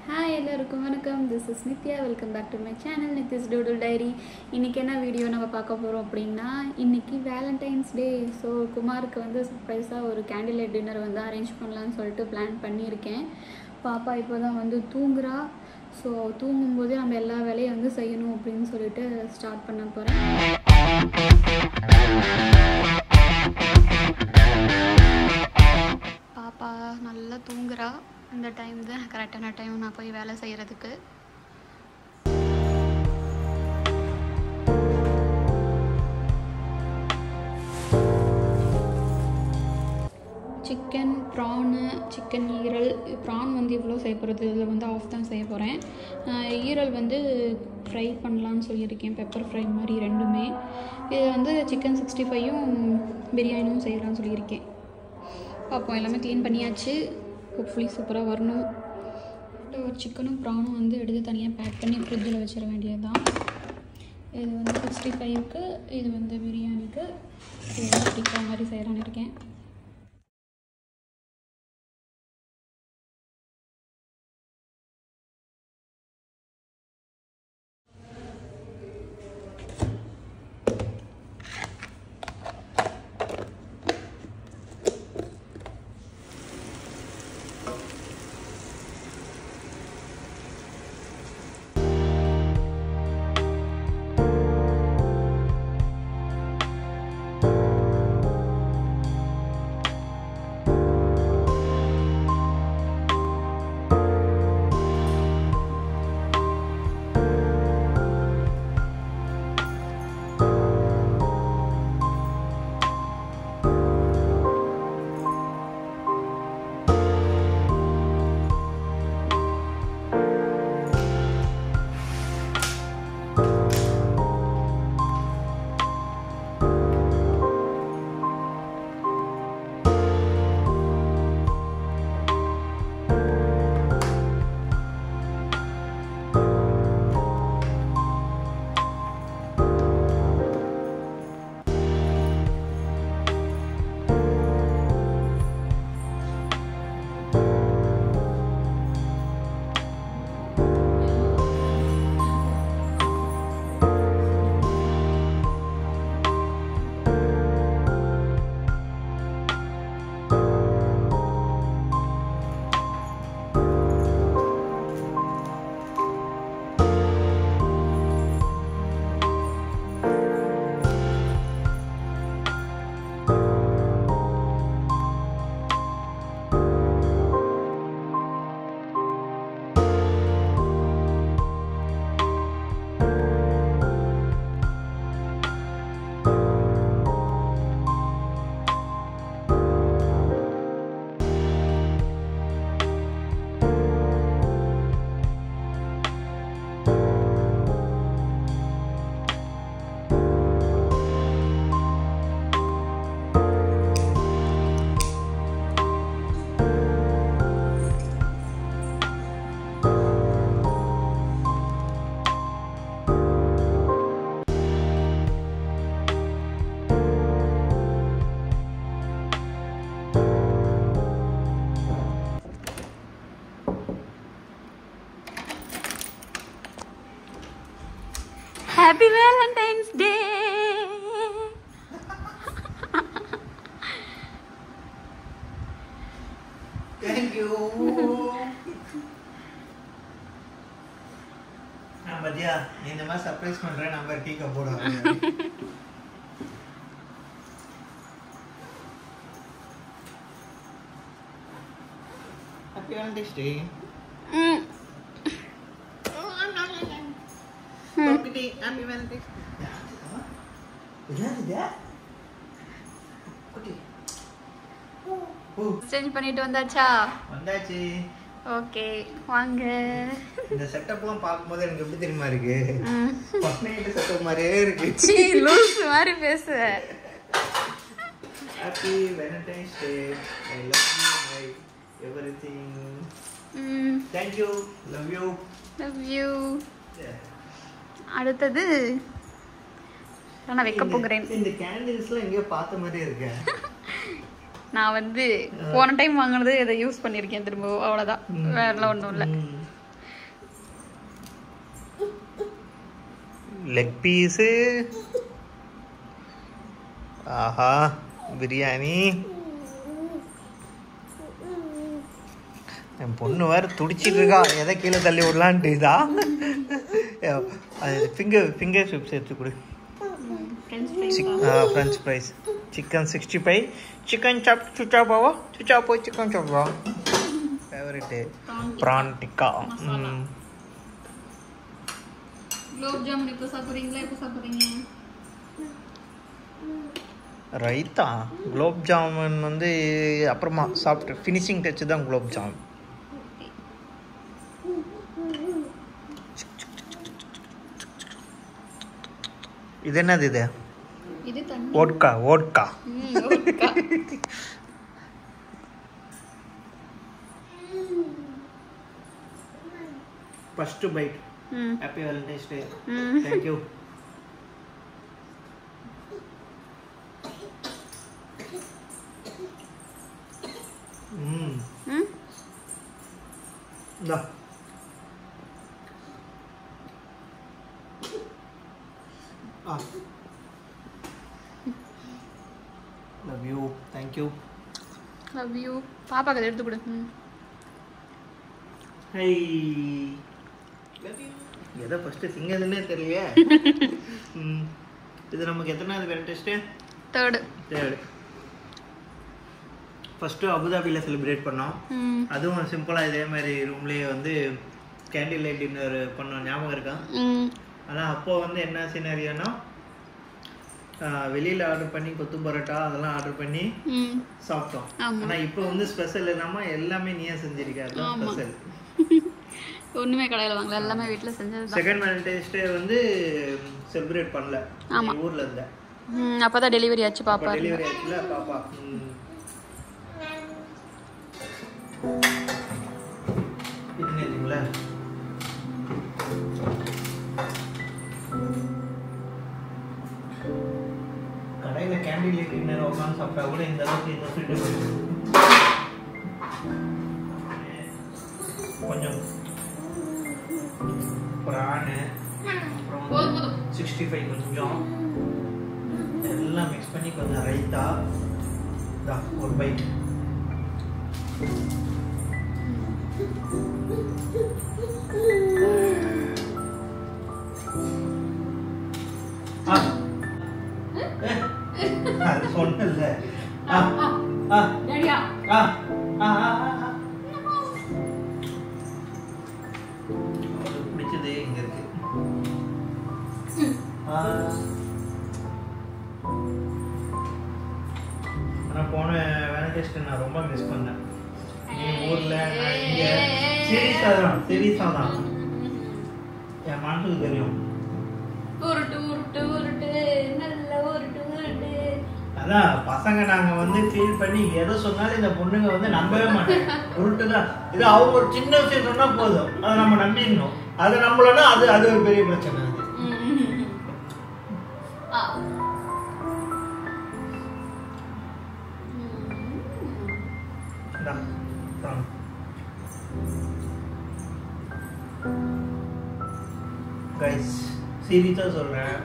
Hi எல்லாருக்கும் வணக்கம். This is Nithya. Welcome back to my channel Nithya's Doodle Diary. இன்னைக்கு என்ன வீடியோ நம்ம பார்க்க போறோம் அப்படினா இன்னைக்கு Valentine's Day. So குமாருக்கு வந்து சர்ப்ரைஸா ஒரு கேண்டில் லைட் டின்னர் வந்து அரேஞ்ச் பண்ணலாம்னு சொல்லிட்டு பிளான் பண்ணியிருக்கேன். பாப்பா இப்போதான் வந்து தூங்குறா. ஸோ தூங்கும்போதே நம்ம எல்லா வேலையும் வந்து செய்யணும் அப்படின்னு சொல்லிட்டு ஸ்டார்ட் பண்ண போகிறேன். பாப்பா நல்லா தூங்குறா. இந்த டைம் தான் கரெக்டான டைம் நான் போய் வேலை செய்கிறதுக்கு. சிக்கன் ப்ரானு சிக்கன் ஈரல் ப்ரான் வந்து இவ்வளோ செய்ய போகிறது, இதில் வந்து ஆஃப் தான் செய்ய போகிறேன். ஈரல் வந்து ஃப்ரை பண்ணலான்னு சொல்லியிருக்கேன், பெப்பர் ஃப்ரை மாதிரி ரெண்டுமே. இது வந்து சிக்கன் 65யும் பிரியாணியும் செய்யலான்னு சொல்லியிருக்கேன். பார்ப்போம். எல்லாமே க்ளீன் பண்ணியாச்சு. ஹோப்ஃபுல்லி சூப்பராக வரணும். ஒரு சிக்கனும் ப்ரானும் வந்து எடுத்து தனியாக பேக் பண்ணி ஃப்ரிட்ஜில் வச்சிட வேண்டியது தான். இது வந்து 65க்கு, இது வந்து பிரியாணிக்கு. இது வந்து டிக்கா மாதிரி செய்யலான்னு இருக்கேன். Happy Valentine's Day! Thank you. நான் மதியா இந்த மாதிரி சர்ப்ரைஸ் பண்றேன். நம்பர் டீ கப்போட Happy Valentine's Day. Happy Valentine's Day. என்னது? குட்டி. சேஞ்ச் பண்ணிட்டு வந்தாச்சா? வந்தாச்சு. ஓகே வாங்க. இந்த செட்டப்லாம் பாக்கும்போது எனக்கு எப்படி தெரியுமா இருக்கு? பஸ்மேட் செட்டப் மாதிரியே இருக்கு. சீ லூஸ் மாதிரி பேசு. Happy Valentine's Day. I love you, my everything. Thank you. Love you. Love you. அடுத்தது நான் வைக்க போகிறேன். இந்த கேண்டில்ஸ்லாம் எங்கேயோ பார்த்த மாதிரி இருக்கு. நான் வந்து போன டைம் வாங்குனது இதை யூஸ் பண்ணியிருக்கேன் திரும்ப, அவ்வளோதான், வேறலாம் ஒன்றும் இல்லை. Leg piece. ஆஹா பிரியாணி. என் பொண்ணு வேறு துடிச்சிட்டு இருக்கா, எதை கீழே தள்ளி விடலான்ட்டு. இதா ஃபிங்கர் சிப்ஸ் எடுத்து கொடு. French fries, chicken 65, chicken chop சுச்சாப்பாவா, சுச்சாப்போ சிக்கன் சாப்பா. Favourite prawn tikka. குலோப் ஜாமுன் இப்போ சாப்பிட்றீங்களா? எப்போ சாப்பிட்றீங்க? ரைத்தா குலோப் ஜாமுன் வந்து அப்புறமா சாப்பிட்டு ஃபினிஷிங் டச்சு தான் குலோப் ஜாமுன். இது என்னது? இது vodka. Vodka. First byte. Happy Valentine's day. Thank you. Da. Love you. Thank you. Love you. பாப்பா கதை எடுத்து கொடு. Hey. Love you. எதை ஃபர்ஸ்ட் சிங்கதுன்னே தெரியலையே. இது நமக்கு எத்தனாவது வேலண்டைன்ஸ் டே? தேர்ட். ஃபஸ்ட்டு அபுதாபியில் செலிப்ரேட் பண்ணோம். அதுவும் சிம்பிளாக இதே மாதிரி ரூம்லேயே வந்து கேண்டில் லைட் டின்னர் பண்ணோம். ஞாபகம் இருக்கா? ஆனால் அப்போது வந்து என்ன சினாரியோனா, வெளியில் ஆர்டர் பண்ணி கொத்து பரோட்டா அதெல்லாம் ஆர்டர் பண்ணி சாப்பிட்டோம். ஆனால் இப்போ வந்து ஸ்பெஷல் இல்லாமல் எல்லாமே நீயே செஞ்சிருக்க. அதுதான் ஸ்பெஷல். ஒன்றுமே கடையில் வாங்கல, எல்லாமே வீட்டில் செஞ்சது. செகண்ட் வேலண்டைன்ஸ் டே வந்து செலிப்ரேட் பண்ணல. ஊரில் இருந்தேன். அப்போ தான் டெலிவரி ஆச்சு பாப்பா. டெலிவரி ஆச்சுல பாப்பா. கடையில் கேண்டில் லைட் டின்னர் உட்காந்து சாப்பிட்டா கூட இந்த அளவுக்கு இந்த ஃப்ரீடம் கொஞ்சம் பிரானு, அப்புறம் 65 கொஞ்சம் எல்லாம் மிக்ஸ் பண்ணி கொஞ்சம் ரைத்தா ஒரு பைட். அது சொன்னல. பிடிச்சது இங்க இருக்கு. ஆனா போன வேலண்டைன்ஸ் நான் ரொம்ப மிஸ் பண்ணேன். நீ ஊர்ல இங்க சீரியஸா தான் என் மனசுக்கு தெரியும். அதான் பசங்க நாங்க வந்து ஃபீல் பண்ணி எதை சொன்னாலும் இந்த பொண்ணுங்க வந்து நம்பவே மாட்டாங்க. உருட்டுதான் இது. அவங்க ஒரு சின்ன விஷயம் சொன்னா போதும், அதை நம்ம நம்பிடணும். அது நம்மளனா அது ஒரு பெரிய பிரச்சனை. கைஸ் சீரியஸாக சொல்கிறேன்,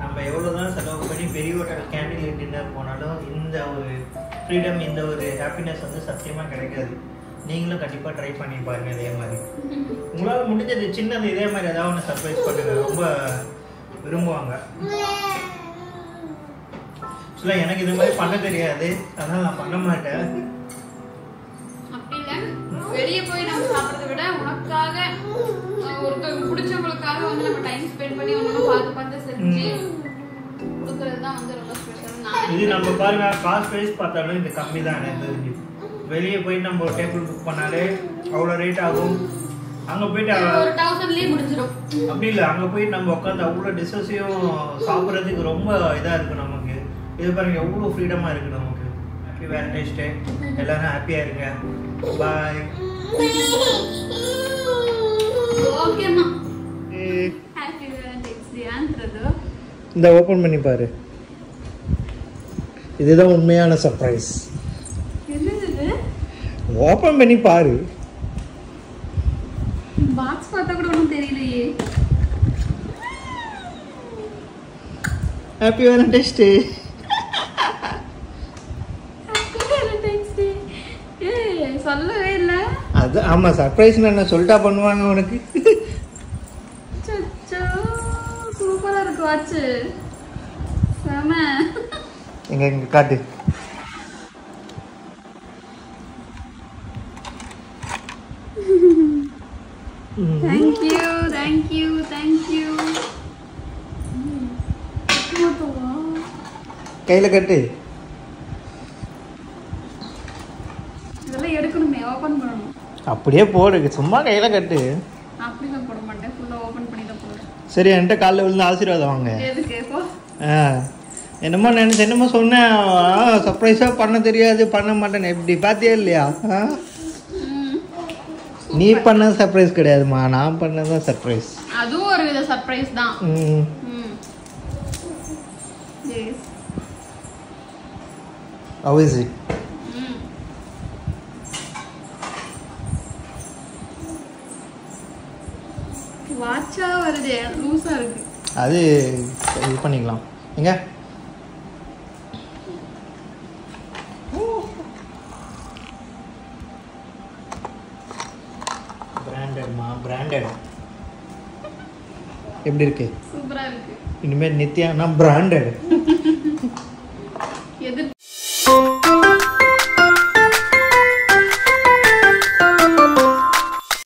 நம்ம எவ்வளோதான் செலவு பண்ணி பெரிய ஹோட்டல் கேண்டில் லைட் டின்னர் போனாலும் இந்த ஒரு ஃப்ரீடம், இந்த ஒரு ஹாப்பினஸ் வந்து சத்தியமாக கிடைக்காது. நீங்களும் கண்டிப்பாக ட்ரை பண்ணி பாருங்க. இதே மாதிரி உங்களால் முடிஞ்சது சின்னது இதே மாதிரி ஏதாவது ஒன்று சர்ப்ரைஸ் பண்ணுங்க, ரொம்ப விரும்புவாங்க. இல்லை எனக்கு இது மாதிரி பண்ண தெரியாது, அதனால் நான் பண்ண மாட்டேன். வெளியே போய் நம்ம சாப்பிட்றத விட உனக்காக ஒருத்தவங்க பிடிச்சவங்களுக்காக வந்து நம்ம டைம் ஸ்பெண்ட் பண்ணி ஒன்று பார்த்து செஞ்சு கொடுக்கறது தான் வந்து ரொம்ப ஸ்பெஷல். இது நம்ம பாருங்க, காஸ்ட் ப்ரைஸ் பார்த்தாலும் இது கம்மி தான். வெளியே போய் நம்ம டேபிள் புக் பண்ணாலே அவ்வளோ ரேட் ஆகும். அங்கே போயிட்டு ஒரு 1000லேயே முடிஞ்சிடும். அப்படி இல்லை, அங்கே போயிட்டு நம்ம உட்காந்து அவ்வளோ டிஷ்ஷஸையும் சாப்பிட்றதுக்கு ரொம்ப இதாக இருக்குது நமக்கு. இது பாருங்க எவ்வளோ ஃப்ரீடமாக இருக்குது நமக்கு. ஹாப்பி வேலண்டைன்ஸ் டே. எல்லாரும் ஹாப்பியாக இருங்க. பாய். ஓகேம்மா. ஹாப்பி வேலண்டைன்ஸ் டேன்றது இந்த ஓபன் பண்ணி பாரு. இதுதான் உண்மையான சர்ப்ரைஸ். என்னது? ஓபன் பண்ணி பாரு. பாக்ஸ் பார்த்தா கூட ஒன்றும் தெரியலையே. ஹாப்பி வேலண்டைன்ஸ் டே. சொல்லவே இல்லை. அது ஆமாம், சர்ப்ரைஸ் நான் சொல்லிட்டா பண்ணுவாங்க உனக்கு. சூப்பராக இருக்கு வாட்சு. செம. எங்க காட்டு. Thank you thank you thank you. கையில் கட்டு. இதெல்லாம் எடுக்கணுமே, ஓப்பன் பண்ணணும். அப்படியே போடு, சும்மா கையில் கட்டு. அப்படிலாம் போட மாட்டேன், ஃபுல்லாக ஓப்பன் பண்ணி தான் போடுறேன். சரி, என்கிட்ட காலைல விழுந்து ஆசீர்வாதம் வாங்க. எதுக்கு போ. என்னமோ நினைச்சு என்னமோ சொன்னேன், சர்ப்ரைஸாக பண்ண தெரியாது, பண்ண மாட்டேன். எப்படி பார்த்தியா இல்லையா? நீ பண்ண சர்ப்ரைஸ் கிடையாதுமா, நான் பண்ணதான் சர்ப்ரைஸ். அதுவும் ஒரு வித சர்ப்ரைஸ் தான். How is it? வாட்சா வருது, லூஸா இருக்கு. அது இது பண்ணிக்கலாம். எங்க பிராண்டட்மா, பிராண்டட். எப்படி இருக்கு? சூப்பரா இருக்கு. இனிமேல் நித்யானா பிராண்டட்.